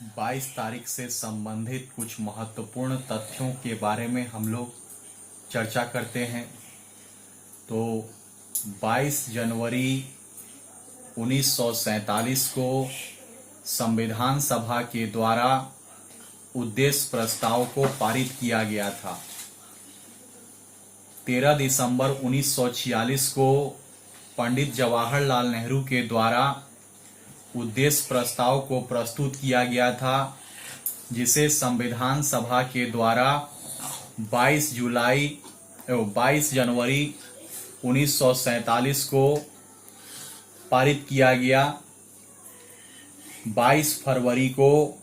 22 तारीख से संबंधित कुछ महत्वपूर्ण तथ्यों के बारे में हम लोग चर्चा करते हैं। तो 22 जनवरी 1947 को संविधान सभा के द्वारा उद्देश्य प्रस्ताव को पारित किया गया था। 13 दिसंबर 1946 को पंडित जवाहरलाल नेहरू के द्वारा उद्देश्य प्रस्ताव को प्रस्तुत किया गया था, जिसे संविधान सभा के द्वारा 22 जनवरी 1947 को पारित किया गया। 22 फरवरी को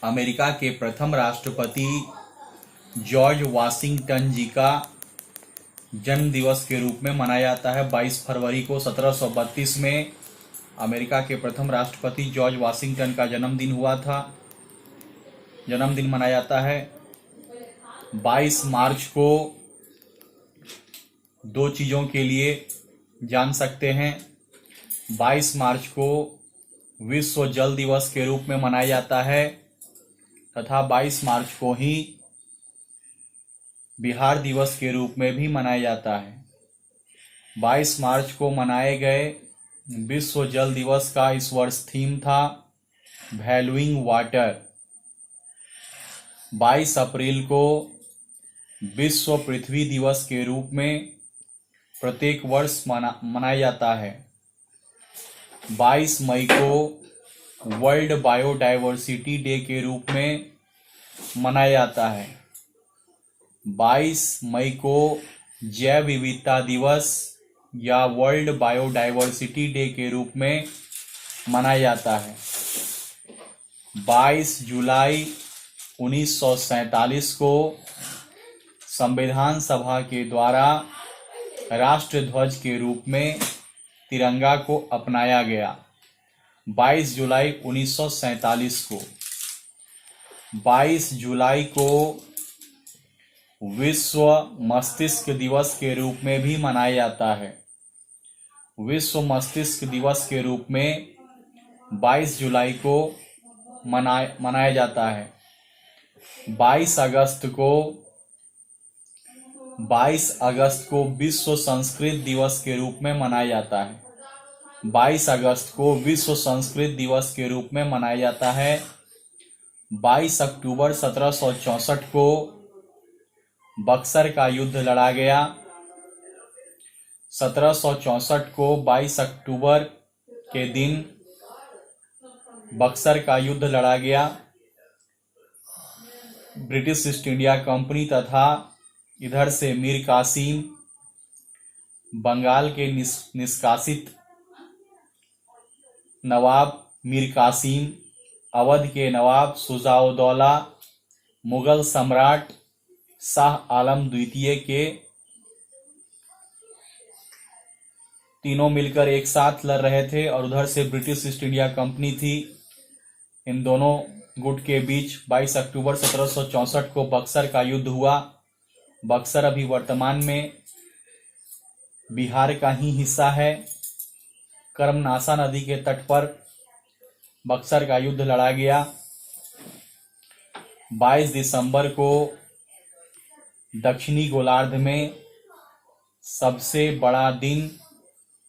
अमेरिका के प्रथम राष्ट्रपति जॉर्ज वाशिंगटन जी का जन्म दिवस के रूप में मनाया जाता है। 22 फरवरी को 1732 में अमेरिका के प्रथम राष्ट्रपति जॉर्ज वाशिंगटन का जन्मदिन मनाया जाता है। 22 मार्च को दो चीज़ों के लिए जान सकते हैं। 22 मार्च को विश्व जल दिवस के रूप में मनाया जाता है तथा 22 मार्च को ही बिहार दिवस के रूप में भी मनाया जाता है। 22 मार्च को मनाए गए विश्व जल दिवस का इस वर्ष थीम था वैल्यूइंग वाटर। 22 अप्रैल को विश्व पृथ्वी दिवस के रूप में प्रत्येक वर्ष मनाया जाता है। 22 मई को वर्ल्ड बायोडायवर्सिटी डे के रूप में मनाया जाता है। 22 मई को जैव विविधता दिवस या वर्ल्ड बायोडायवर्सिटी डे के रूप में मनाया जाता है। 22 जुलाई 1947 को संविधान सभा के द्वारा राष्ट्रध्वज के रूप में तिरंगा को अपनाया गया। 22 जुलाई 1947 को 22 जुलाई को विश्व मस्तिष्क दिवस के रूप में भी मनाया जाता है। विश्व मस्तिष्क दिवस के रूप में 22 जुलाई को मनाया जाता है। 22 अगस्त को विश्व संस्कृत दिवस के रूप में मनाया जाता है। 22 अगस्त को विश्व संस्कृत दिवस के रूप में मनाया जाता है। 22 अक्टूबर 1764 को बक्सर का युद्ध लड़ा गया। 1764 को 22 अक्टूबर के दिन बक्सर का युद्ध लड़ा गया। ब्रिटिश ईस्ट इंडिया कंपनी तथा इधर से मीर कासिम, बंगाल के निष्कासित नवाब मीर कासिम, अवध के नवाब शुजाउद्दौला, मुगल सम्राट शाह आलम द्वितीय के तीनों मिलकर एक साथ लड़ रहे थे और उधर से ब्रिटिश ईस्ट इंडिया कंपनी थी। इन दोनों गुट के बीच 22 अक्टूबर 1764 को बक्सर का युद्ध हुआ। बक्सर अभी वर्तमान में बिहार का ही हिस्सा है। कर्मनाशा नदी के तट पर बक्सर का युद्ध लड़ा गया। 22 दिसंबर को दक्षिणी गोलार्ध में सबसे बड़ा दिन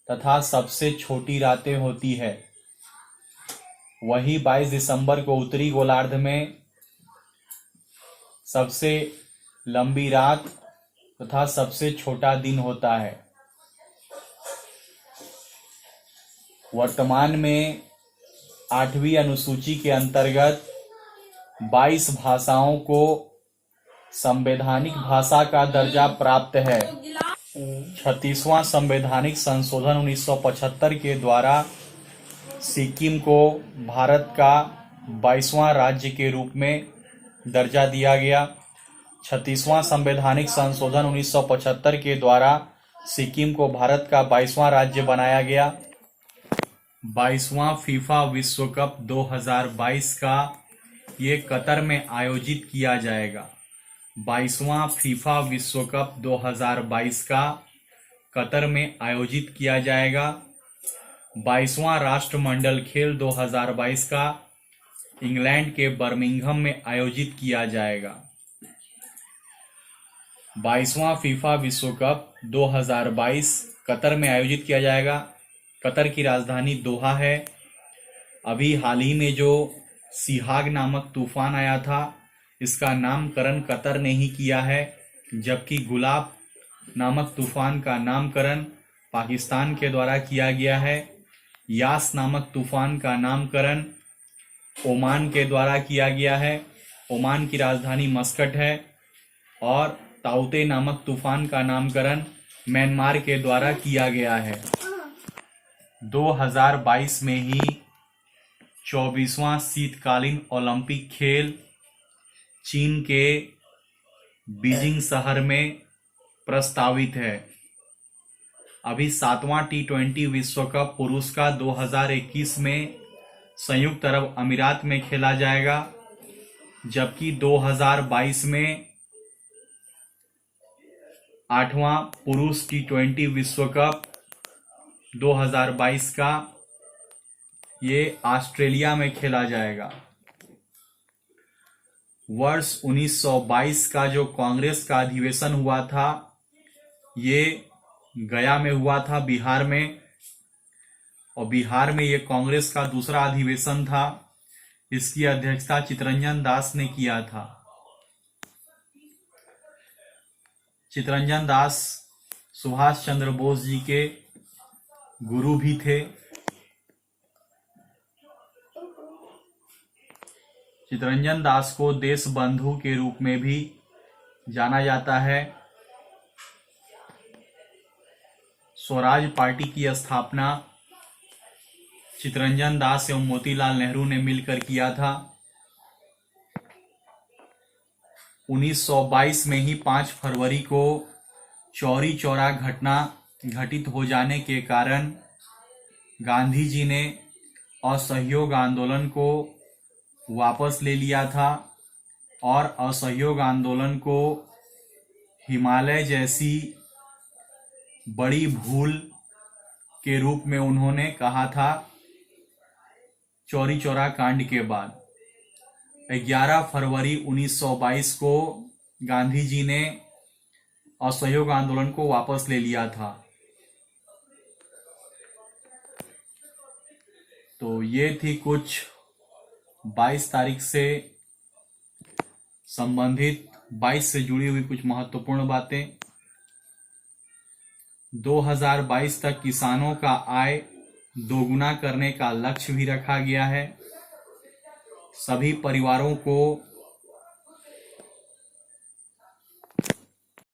तथा सबसे छोटी रातें होती है। वही 22 दिसंबर को उत्तरी गोलार्ध में सबसे लंबी रात तथा सबसे छोटा दिन होता है। वर्तमान में 8वीं अनुसूची के अंतर्गत 22 भाषाओं को संवैधानिक भाषा का दर्जा प्राप्त है। 36वां संवैधानिक संशोधन 1975 के द्वारा सिक्किम को भारत का 22वां राज्य के रूप में दर्जा दिया गया। 36वां संवैधानिक संशोधन 1975 के द्वारा सिक्किम को भारत का 22वां राज्य बनाया गया। 22वां फीफा विश्व कप 2022 का ये कतर में आयोजित किया जाएगा। 22वां फीफा विश्व कप 2022 का कतर में आयोजित किया जाएगा। 22वां राष्ट्रमंडल खेल 2022 का इंग्लैंड के बर्मिंघम में आयोजित किया जाएगा। 22वां फीफा विश्व कप 2022 कतर में आयोजित किया जाएगा। कतर की राजधानी दोहा है। अभी हाल ही में जो सिहाग नामक तूफान आया था, इसका नामकरण कतर ने ही किया है, जबकि गुलाब नामक तूफान का नामकरण पाकिस्तान के द्वारा किया गया है। यास नामक तूफान का नामकरण ओमान के द्वारा किया गया है। ओमान की राजधानी मस्कट है। और ताउते नामक तूफान का नामकरण म्यांमार के द्वारा किया गया है। 2022 में ही 24वां शीतकालीन ओलंपिक खेल चीन के बीजिंग शहर में प्रस्तावित है। अभी 7वां T20 विश्व कप पुरुष का 2021 में संयुक्त अरब अमीरात में खेला जाएगा, जबकि 2022 में 8वां पुरुष T20 विश्व कप 2022 का ये ऑस्ट्रेलिया में खेला जाएगा। वर्ष 1922 का जो कांग्रेस का अधिवेशन हुआ था, ये गया में हुआ था, बिहार में। और बिहार में ये कांग्रेस का दूसरा अधिवेशन था। इसकी अध्यक्षता चितरंजन दास ने किया था। चितरंजन दास सुभाष चंद्र बोस जी के गुरु भी थे। चितरंजन दास को देश बंधु के रूप में भी जाना जाता है। स्वराज पार्टी की स्थापना चितरंजन दास एवं मोतीलाल नेहरू ने मिलकर किया था। 1922 में ही 5 फरवरी को चौरी चौरा घटना घटित हो जाने के कारण गांधी जी ने असहयोग आंदोलन को वापस ले लिया था और असहयोग आंदोलन को हिमालय जैसी बड़ी भूल के रूप में उन्होंने कहा था। चौरी चौरा कांड के बाद 11 फरवरी 1922 को गांधी जी ने असहयोग आंदोलन को वापस ले लिया था। तो ये थी कुछ 22 तारीख से संबंधित 22 से जुड़ी हुई कुछ महत्वपूर्ण बातें। 2022 तक किसानों का आय दोगुना करने का लक्ष्य भी रखा गया है। सभी परिवारों को